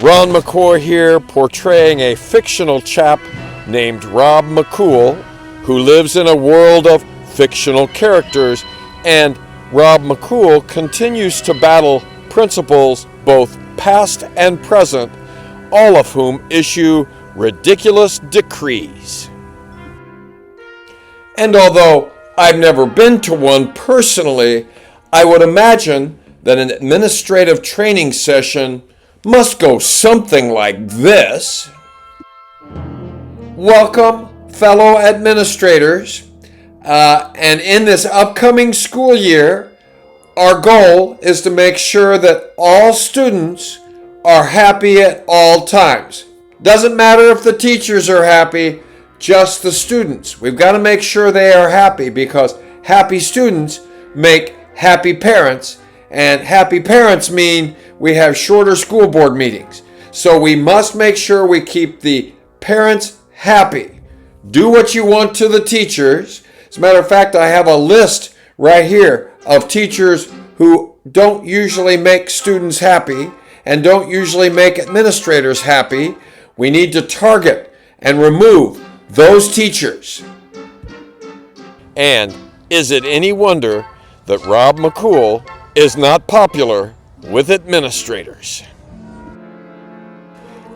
Ron McCoy here, portraying a fictional chap named Rob McCool, who lives in a world of fictional characters, and Rob McCool continues to battle principals both past and present, all of whom issue ridiculous decrees. And although I've never been to one personally, I would imagine that an administrative training session must go something like this. Welcome, fellow administrators. And in this upcoming school year, our goal is to make sure that all students are happy at all times. Doesn't matter if the teachers are happy, just the students. We've got to make sure they are happy, because happy students make happy parents, and happy parents mean we have shorter school board meetings. So we must make sure we keep the parents happy. Do what you want to the teachers. As a matter of fact, I have a list right here of teachers who don't usually make students happy and don't usually make administrators happy. We need to target and remove those teachers. And is it any wonder that Rob McCool is not popular with administrators?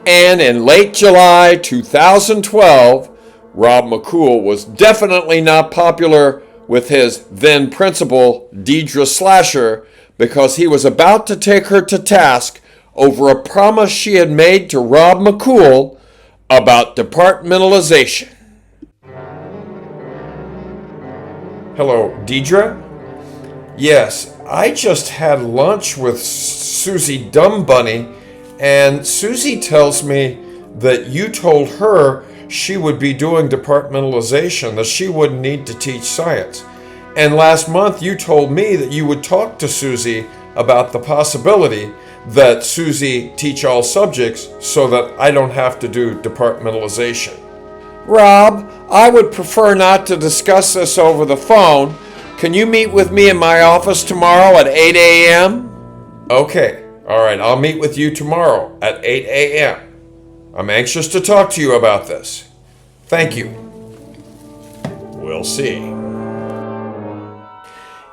And in late July 2012, Rob McCool was definitely not popular with his then principal, Deidre Slasher, because he was about to take her to task over a promise she had made to Rob McCool about departmentalization. Hello, Deidre? Yes, I just had lunch with Susie Dumbunny, and Susie tells me that you told her she would be doing departmentalization, that she wouldn't need to teach science. And last month you told me that you would talk to Susie about the possibility that Susie teach all subjects so that I don't have to do departmentalization. Rob, I would prefer not to discuss this over the phone. Can you meet with me in my office tomorrow at 8 a.m.? Okay, all right, I'll meet with you tomorrow at 8 a.m. I'm anxious to talk to you about this. Thank you. We'll see.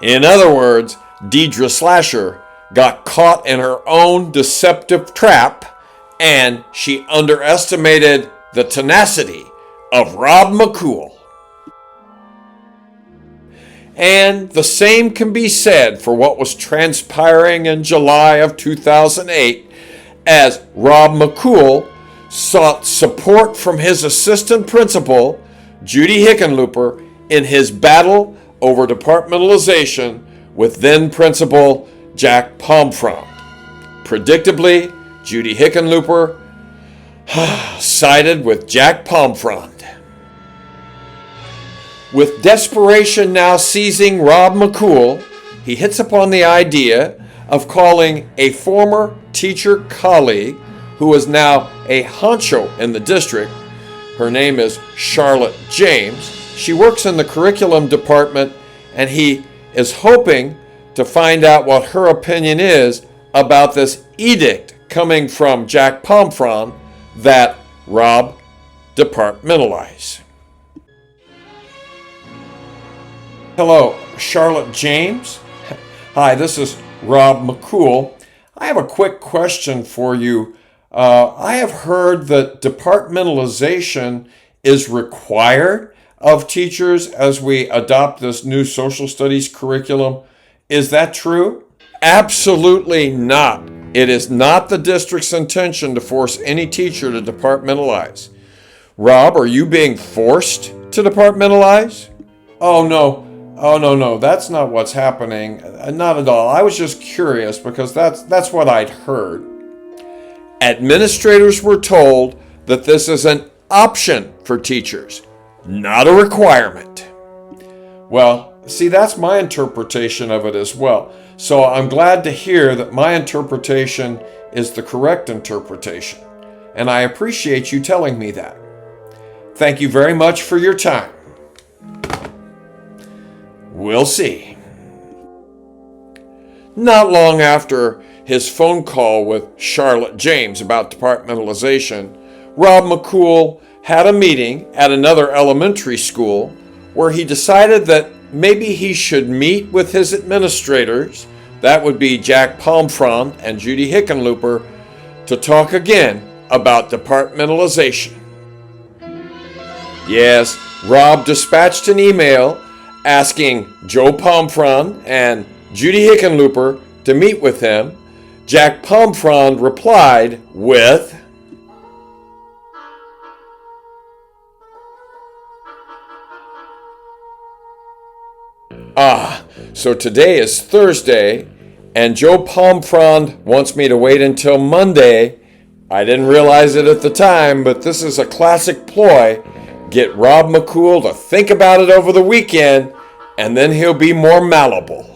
In other words, Deidre Slasher got caught in her own deceptive trap, and she underestimated the tenacity of Rob McCool. And the same can be said for what was transpiring in July of 2008 as Rob McCool sought support from his assistant principal, Judy Hickenlooper, in his battle over departmentalization with then principal Jack Pomfront. Predictably, Judy Hickenlooper sided with Jack Pomfront. With desperation now seizing Rob McCool, he hits upon the idea of calling a former teacher colleague who is now a honcho in the district. Her name is Charlotte James. She works in the curriculum department, and he is hoping to find out what her opinion is about this edict coming from Jack Pomfront that Rob departmentalize. Hello, Charlotte James. Hi, this is Rob McCool. I have a quick question for you. I have heard that departmentalization is required of teachers as we adopt this new social studies curriculum. Is that true? Absolutely not. It is not the district's intention to force any teacher to departmentalize. Rob, are you being forced to departmentalize? Oh no, that's not what's happening. Not at all. I was just curious because that's what I'd heard. Administrators were told that this is an option for teachers, not a requirement. Well, see, that's my interpretation of it as well. So I'm glad to hear that my interpretation is the correct interpretation. And I appreciate you telling me that. Thank you very much for your time. We'll see. Not long after his phone call with Charlotte James about departmentalization, Rob McCool had a meeting at another elementary school where he decided that maybe he should meet with his administrators, that would be Jack Pomfrond and Judy Hickenlooper, to talk again about departmentalization. Yes, Rob dispatched an email asking Joe Pomfrond and Judy Hickenlooper to meet with him. Jack Pomfrond replied with, so today is Thursday, and Joe Pomfrond wants me to wait until Monday. I didn't realize it at the time, but this is a classic ploy. Get Rob McCool to think about it over the weekend, and then he'll be more malleable.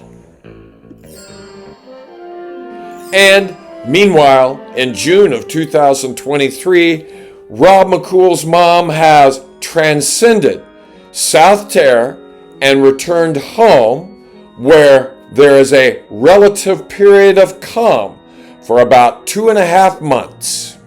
And meanwhile, in June of 2023, Rob McCool's mom has transcended South Terre and returned home, where there is a relative period of calm for about 2.5 months.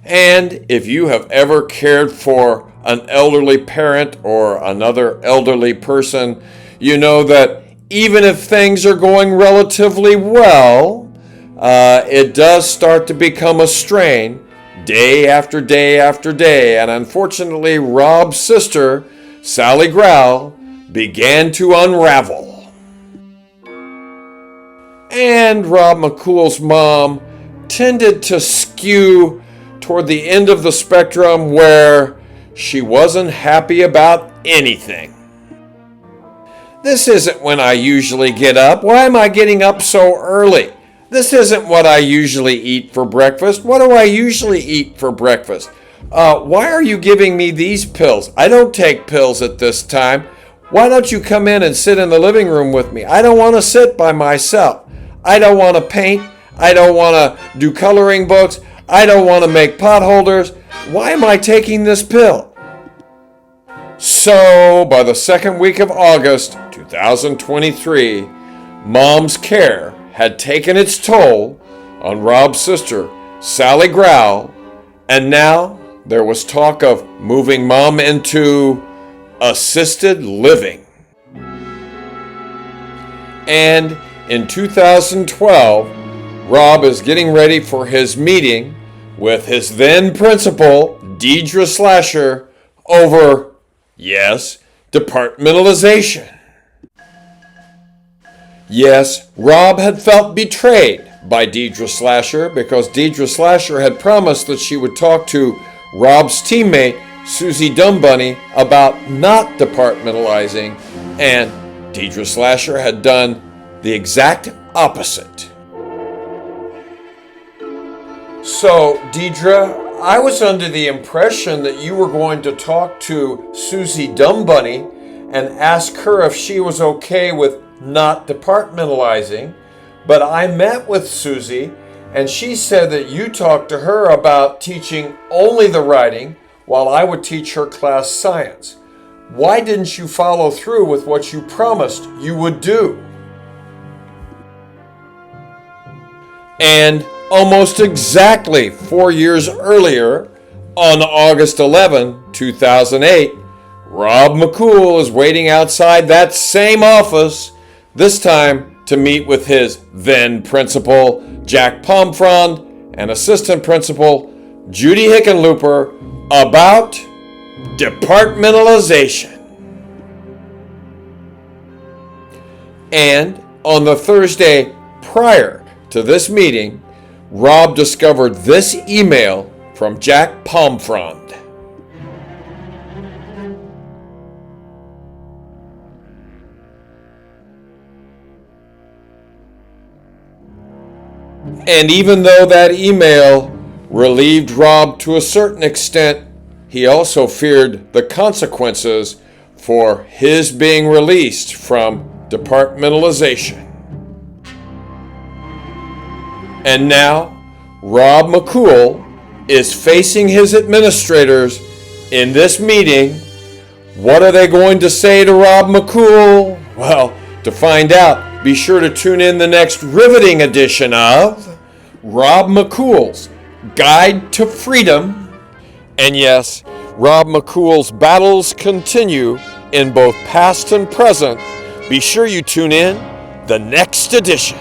And if you have ever cared for an elderly parent or another elderly person, you know that even if things are going relatively well, it does start to become a strain day after day after day. And unfortunately, Rob's sister, Sally Growl, began to unravel. And Rob McCool's mom tended to skew toward the end of the spectrum where she wasn't happy about anything. This isn't when I usually get up. Why am I getting up so early? This isn't what I usually eat for breakfast. What do I usually eat for breakfast? Why are you giving me these pills? I don't take pills at this time. Why don't you come in and sit in the living room with me? I don't want to sit by myself. I don't want to paint. I don't want to do coloring books. I don't want to make pot holders. Why am I taking this pill? So, by the second week of August 2023, Mom's care had taken its toll on Rob's sister, Sally Growl, and now there was talk of moving Mom into assisted living. And in 2012, Rob is getting ready for his meeting with his then principal, Deidre Slasher, over, yes, departmentalization. Yes, Rob had felt betrayed by Deidre Slasher because Deidre Slasher had promised that she would talk to Rob's teammate, Susie Dumbunny, about not departmentalizing, and Deidre Slasher had done the exact opposite. So, Deidre, I was under the impression that you were going to talk to Susie Dumbunny and ask her if she was okay with not departmentalizing, but I met with Susie and she said that you talked to her about teaching only the writing while I would teach her class science. Why didn't you follow through with what you promised you would do? And almost exactly 4 years earlier, on August 11, 2008, Rob McCool is waiting outside that same office, this time to meet with his then principal, Jack Pomfrond, and assistant principal, Judy Hickenlooper, about departmentalization. And on the Thursday prior to this meeting, Rob discovered this email from Jack Pomfrond. And even though that email relieved Rob to a certain extent, he also feared the consequences for his being released from departmentalization. And now, Rob McCool is facing his administrators in this meeting. What are they going to say to Rob McCool? Well, to find out, Be sure to tune in the next riveting edition of Rob McCool's Guide to Freedom. And yes, Rob McCool's battles continue in both past and present. Be sure you tune in the next edition.